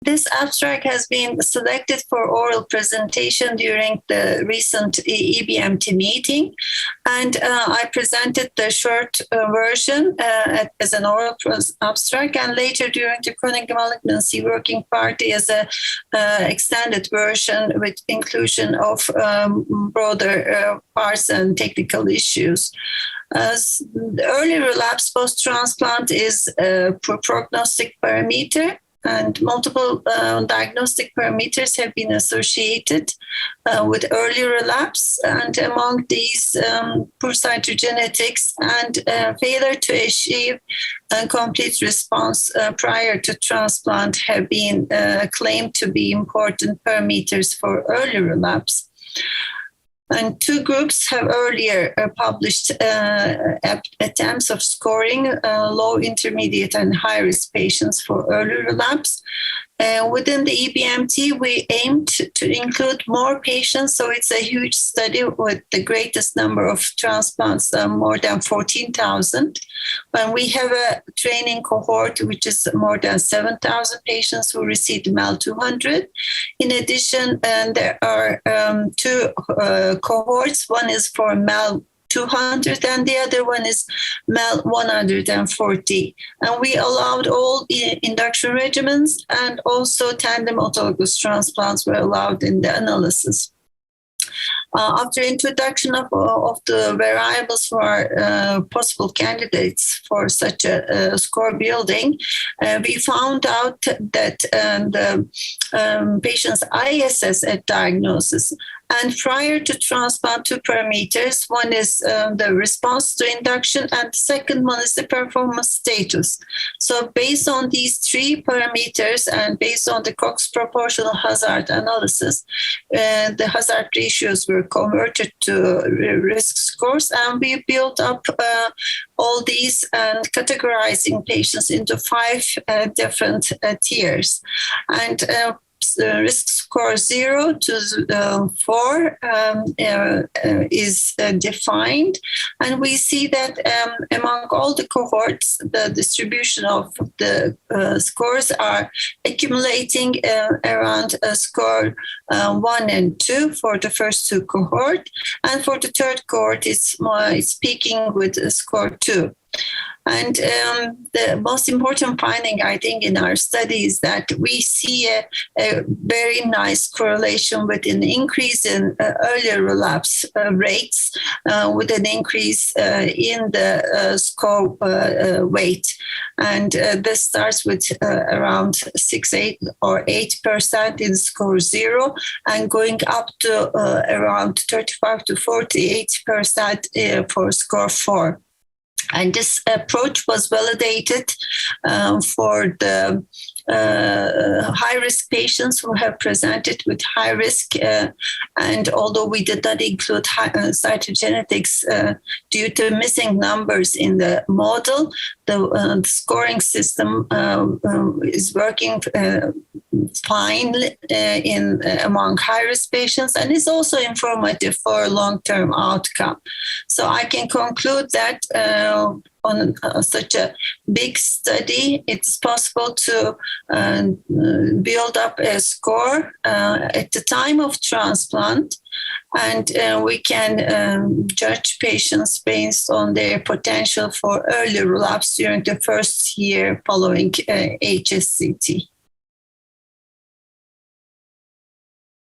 this abstract has been selected for oral presentation during the recent EBMT meeting, and I presented the short version as an oral abstract, and later during the chronic malignancy working party as a extended version with inclusion of broader parts and technical issues. Early relapse post-transplant is a prognostic parameter, and multiple diagnostic parameters have been associated with early relapse. And among these, poor cytogenetics and failure to achieve a complete response prior to transplant have been claimed to be important parameters for early relapse. And two groups have earlier published attempts of scoring low, intermediate, and high-risk patients for early relapse. Within the EBMT, we aimed to include more patients, so it's a huge study with the greatest number of transplants, more than 14,000. And we have a training cohort, which is more than 7,000 patients who received MEL 200. In addition, there are two cohorts. One is for MEL 200 and the other one is MEL 140. And we allowed all induction regimens, and also tandem autologous transplants were allowed in the analysis. After introduction of the variables for possible candidates for such a score building, we found out that the patient's ISS at diagnosis and prior to transplant, two parameters. One is the response to induction, and the second one is the performance status. So based on these three parameters and based on the Cox proportional hazard analysis, the hazard ratios were converted to risk scores, and we built up all these and categorizing patients into 5 different tiers. And risk score 0 to 4 is defined. And we see that among all the cohorts, the distribution of the scores are accumulating around a score 1 and 2 for the first two cohort. And for the third cohort, it's peaking with a score 2. And the most important finding, I think, in our study is that we see a very nice correlation with an increase in earlier relapse rates, with an increase in the score weight. And this starts with around 6, 8, or 8% in score 0, and going up to around 35 to 48% for score 4. And this approach was validated for the high-risk patients who have presented with high risk. And although we did not include cytogenetics due to missing numbers in the model, the scoring system is working fine among high-risk patients, and is also informative for long-term outcome. So I can conclude that on such a big study, it's possible to build up a score at the time of transplant, and we can judge patients based on their potential for early relapse during the first year following HSCT.